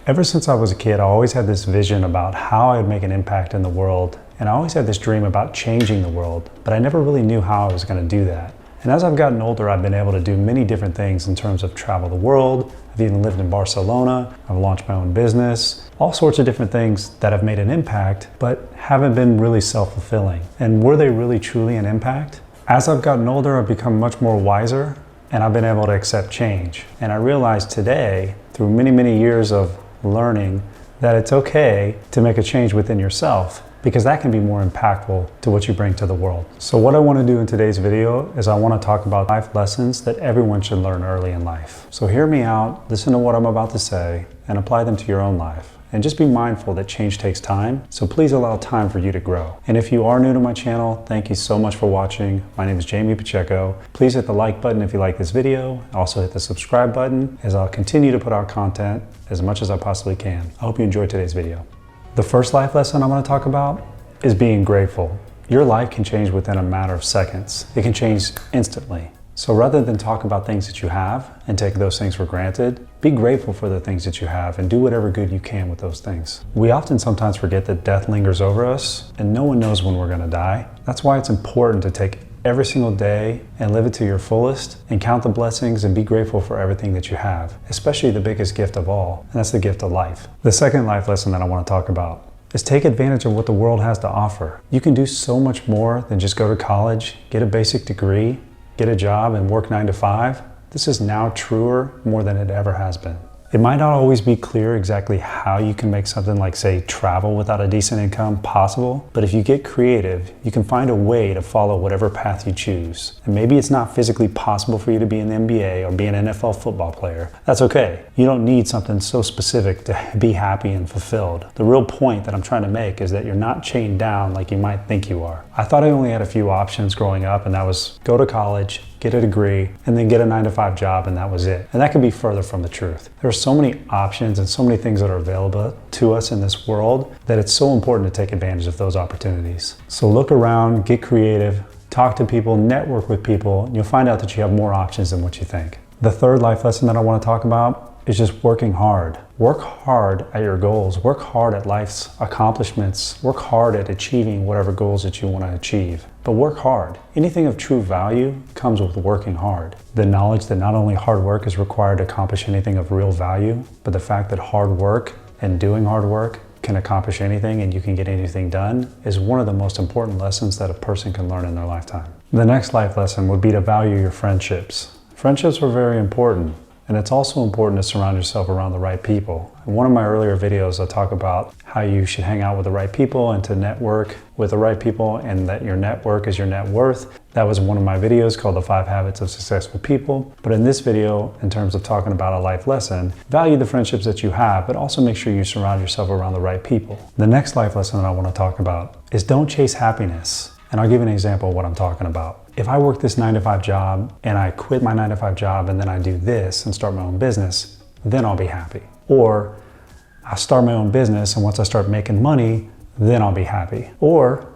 Ever since I was a kid, I always had this vision about how I'd make an impact in the world, and I always had this dream about changing the world, but I never really knew how I was going to do that. And as I've gotten older, I've been able to do many different things in terms of travel the world. I've even lived in Barcelona. I've launched my own business, all sorts of different things that have made an impact, but haven't been really self-fulfilling. And were they really truly an impact? As I've gotten older, I've become much more wiser, and I've been able to accept change. And I realized today, through many, many years of learning, that it's okay to make a change within yourself, because that can be more impactful to what you bring to the world. So what I want to do in today's video is I want to talk about life lessons that everyone should learn early in life. So hear me out, listen to what I'm about to say, and apply them to your own life. And just be mindful that change takes time, so please allow time for you to grow. And if you are new to my channel, thank you so much for watching. My name is Jamie Pacheco. Please hit the like button if you like this video. Also hit the subscribe button, as I'll continue to put out content as much as I possibly can. I hope you enjoyed today's video. The first life lesson I want to talk about is being grateful. Your life can change within a matter of seconds. It can change instantly. So rather than talk about things that you have and take those things for granted, be grateful for the things that you have and do whatever good you can with those things. We often sometimes forget that death lingers over us and no one knows when we're going to die. That's why it's important to take every single day and live it to your fullest and count the blessings and be grateful for everything that you have, especially the biggest gift of all, and that's the gift of life. The second life lesson that I want to talk about is take advantage of what the world has to offer. You can do so much more than just go to college, get a basic degree, get a job and work 9 to 5. This is now truer more than it ever has been. It might not always be clear exactly how you can make something like, say, travel without a decent income possible, but if you get creative, you can find a way to follow whatever path you choose. And maybe it's not physically possible for you to be in the NBA or be an NFL football player. That's okay. You don't need something so specific to be happy and fulfilled. The real point that I'm trying to make is that you're not chained down like you might think you are. I thought I only had a few options growing up, and that was go to college, get a degree, and then get a 9 to 5 job, and that was it. And that could be further from the truth. There are so many options and so many things that are available to us in this world that it's so important to take advantage of those opportunities. So look around, get creative, talk to people, network with people, and you'll find out that you have more options than what you think. The third life lesson that I want to talk about is just working hard. Work hard at your goals. Work hard at life's accomplishments. Work hard at achieving whatever goals that you want to achieve. But work hard. Anything of true value comes with working hard. The knowledge that not only hard work is required to accomplish anything of real value, but the fact that hard work and doing hard work can accomplish anything and you can get anything done is one of the most important lessons that a person can learn in their lifetime. The next life lesson would be to value your friendships. Friendships are very important. And it's also important to surround yourself around the right people. In one of my earlier videos, I talk about how you should hang out with the right people and to network with the right people, and that your network is your net worth. That was one of my videos called The 5 Habits of Successful People. But in this video, in terms of talking about a life lesson, value the friendships that you have, but also make sure you surround yourself around the right people. The next life lesson that I want to talk about is don't chase happiness. And I'll give you an example of what I'm talking about. If I work this 9 to 5 job and I quit my 9 to 5 job and then I do this and start my own business, then I'll be happy. Or I start my own business and once I start making money, then I'll be happy. Or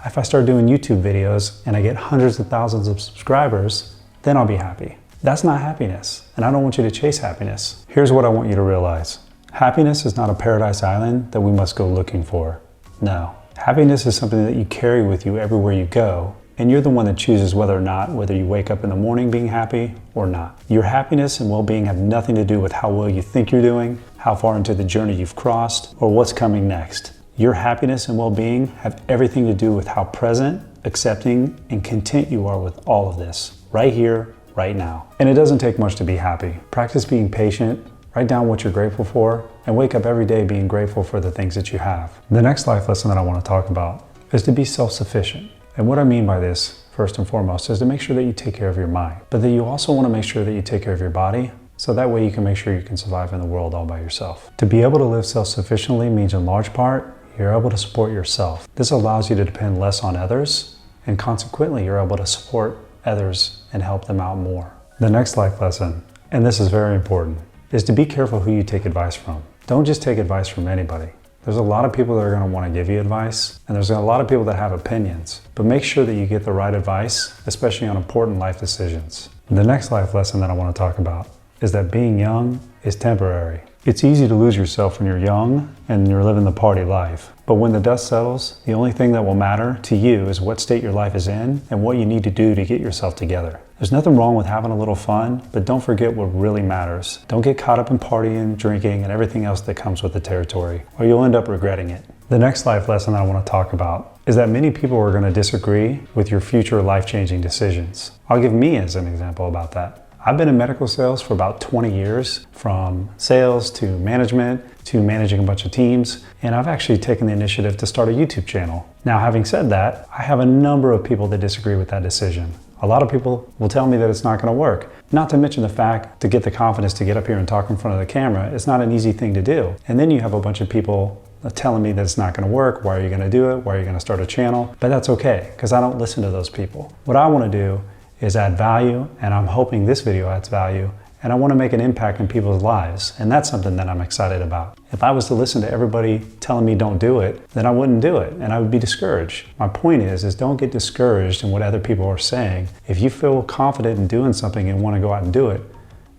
if I start doing YouTube videos and I get hundreds of thousands of subscribers, then I'll be happy. That's not happiness. And I don't want you to chase happiness. Here's what I want you to realize. Happiness is not a paradise island that we must go looking for. No. Happiness is something that you carry with you everywhere you go. And you're the one that chooses whether you wake up in the morning being happy or not. Your happiness and well-being have nothing to do with how well you think you're doing, how far into the journey you've crossed, or what's coming next. Your happiness and well-being have everything to do with how present, accepting, and content you are with all of this, right here, right now. And it doesn't take much to be happy. Practice being patient, write down what you're grateful for, and wake up every day being grateful for the things that you have. The next life lesson that I want to talk about is to be self-sufficient. And what I mean by this, first and foremost, is to make sure that you take care of your mind, but that you also want to make sure that you take care of your body, so that way you can make sure you can survive in the world all by yourself. To be able to live self-sufficiently means in large part, you're able to support yourself. This allows you to depend less on others, and consequently, you're able to support others and help them out more. The next life lesson, and this is very important, is to be careful who you take advice from. Don't just take advice from anybody. There's a lot of people that are going to want to give you advice, and there's a lot of people that have opinions, but make sure that you get the right advice, especially on important life decisions. The next life lesson that I want to talk about is that being young is temporary. It's easy to lose yourself when you're young and you're living the party life. But when the dust settles, the only thing that will matter to you is what state your life is in and what you need to do to get yourself together. There's nothing wrong with having a little fun, but don't forget what really matters. Don't get caught up in partying, drinking, and everything else that comes with the territory, or you'll end up regretting it. The next life lesson that I want to talk about is that many people are going to disagree with your future life-changing decisions. I'll give me as an example about that. I've been in medical sales for about 20 years, from sales to management to managing a bunch of teams, and I've actually taken the initiative to start a YouTube channel. Now, having said that, I have a number of people that disagree with that decision. A lot of people will tell me that it's not going to work. Not to mention the fact, to get the confidence to get up here and talk in front of the camera, it's not an easy thing to do. And then you have a bunch of people telling me that it's not going to work. Why are you going to do it? Why are you going to start a channel? But that's okay, because I don't listen to those people. What I want to do is add value, and I'm hoping this video adds value, and I want to make an impact in people's lives, and that's something that I'm excited about. If I was to listen to everybody telling me don't do it, then I wouldn't do it, and I would be discouraged. My point is don't get discouraged in what other people are saying. If you feel confident in doing something and want to go out and do it,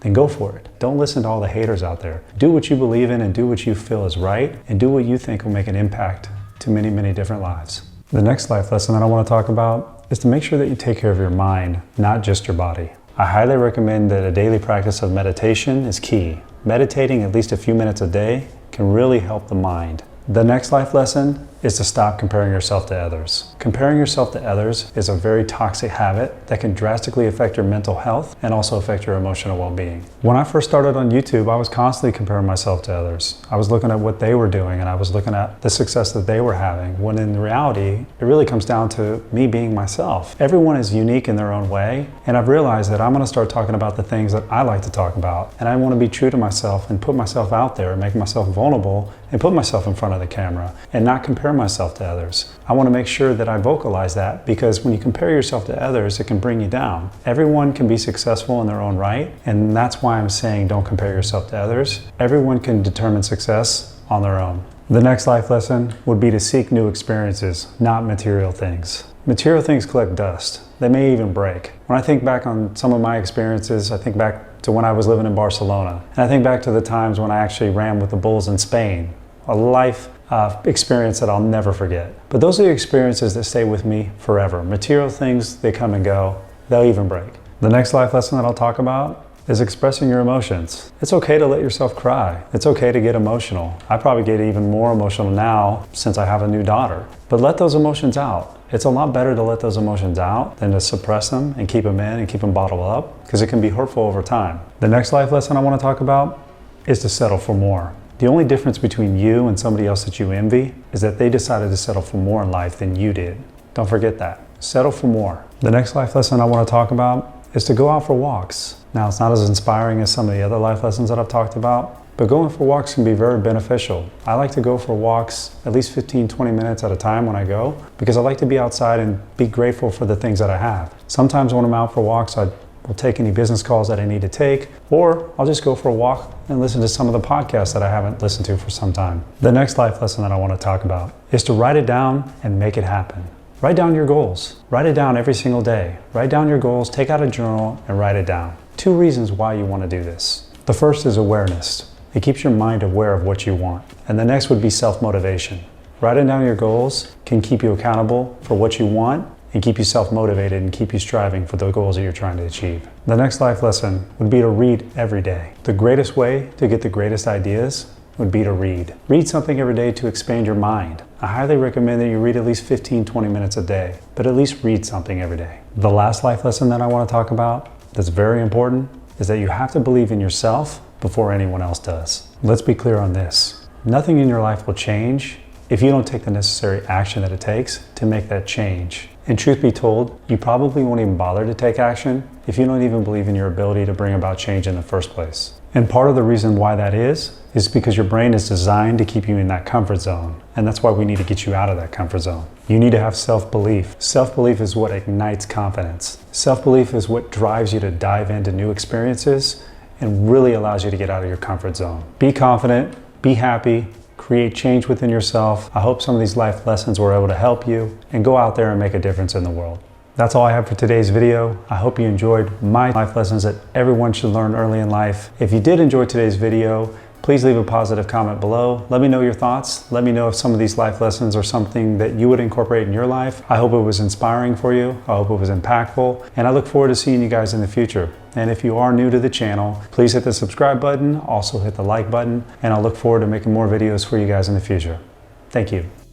then go for it. Don't listen to all the haters out there. Do what you believe in and do what you feel is right, and do what you think will make an impact to many, many different lives. The next life lesson that I want to talk about is to make sure that you take care of your mind, not just your body. I highly recommend that a daily practice of meditation is key. Meditating at least a few minutes a day can really help the mind. The next life lesson is to stop comparing yourself to others. Comparing yourself to others is a very toxic habit that can drastically affect your mental health and also affect your emotional well-being. When I first started on YouTube, I was constantly comparing myself to others. I was looking at what they were doing and I was looking at the success that they were having, when in reality, it really comes down to me being myself. Everyone is unique in their own way, and I've realized that I'm going to start talking about the things that I like to talk about, and I want to be true to myself and put myself out there and make myself vulnerable and put myself in front of the camera and not compare myself to others. I want to make sure that I vocalize that, because when you compare yourself to others, it can bring you down. Everyone can be successful in their own right, and that's why I'm saying don't compare yourself to others. Everyone can determine success on their own. The next life lesson would be to seek new experiences, not material things. Material things collect dust. They may even break. When I think back on some of my experiences, I think back to when I was living in Barcelona. And I think back to the times when I actually ran with the Bulls in Spain. A life experience that I'll never forget. But those are the experiences that stay with me forever. Material things, they come and go. They'll even break. The next life lesson that I'll talk about is expressing your emotions. It's okay to let yourself cry. It's okay to get emotional. I probably get even more emotional now since I have a new daughter. But let those emotions out. It's a lot better to let those emotions out than to suppress them and keep them in and keep them bottled up, because it can be hurtful over time. The next life lesson I want to talk about is to settle for more. The only difference between you and somebody else that you envy is that they decided to settle for more in life than you did. Don't forget that. Settle for more. The next life lesson I want to talk about is to go out for walks. Now, it's not as inspiring as some of the other life lessons that I've talked about, but going for walks can be very beneficial. I like to go for walks at least 15-20 minutes at a time when I go, because I like to be outside and be grateful for the things that I have. Sometimes when I'm out for walks, I will take any business calls that I need to take, or I'll just go for a walk and listen to some of the podcasts that I haven't listened to for some time. The next life lesson that I want to talk about is to write it down and make it happen. Write down your goals. Write it down every single day. Write down your goals, take out a journal and write it down. 2 reasons why you want to do this. The first is awareness. It keeps your mind aware of what you want. And the next would be self-motivation. Writing down your goals can keep you accountable for what you want and keep you self-motivated and keep you striving for the goals that you're trying to achieve. The next life lesson would be to read every day. The greatest way to get the greatest ideas would be to read. Read something every day to expand your mind. I highly recommend that you read at least 15-20 minutes a day, but at least read something every day. The last life lesson that I want to talk about that's very important is that you have to believe in yourself before anyone else does. Let's be clear on this. Nothing in your life will change if you don't take the necessary action that it takes to make that change. And truth be told, you probably won't even bother to take action if you don't even believe in your ability to bring about change in the first place. And part of the reason why that is because your brain is designed to keep you in that comfort zone. And that's why we need to get you out of that comfort zone. You need to have self-belief. Self-belief is what ignites confidence. Self-belief is what drives you to dive into new experiences and really allows you to get out of your comfort zone. Be confident, be happy, create change within yourself. I hope some of these life lessons were able to help you, and go out there and make a difference in the world. That's all I have for today's video. I hope you enjoyed my life lessons that everyone should learn early in life. If you did enjoy today's video, Please leave a positive comment below. Let me know your thoughts. Let me know if some of these life lessons are something that you would incorporate in your life. I hope it was inspiring for you. I hope it was impactful. And I look forward to seeing you guys in the future. And if you are new to the channel, please hit the subscribe button. Also hit the like button. And I'll look forward to making more videos for you guys in the future. Thank you.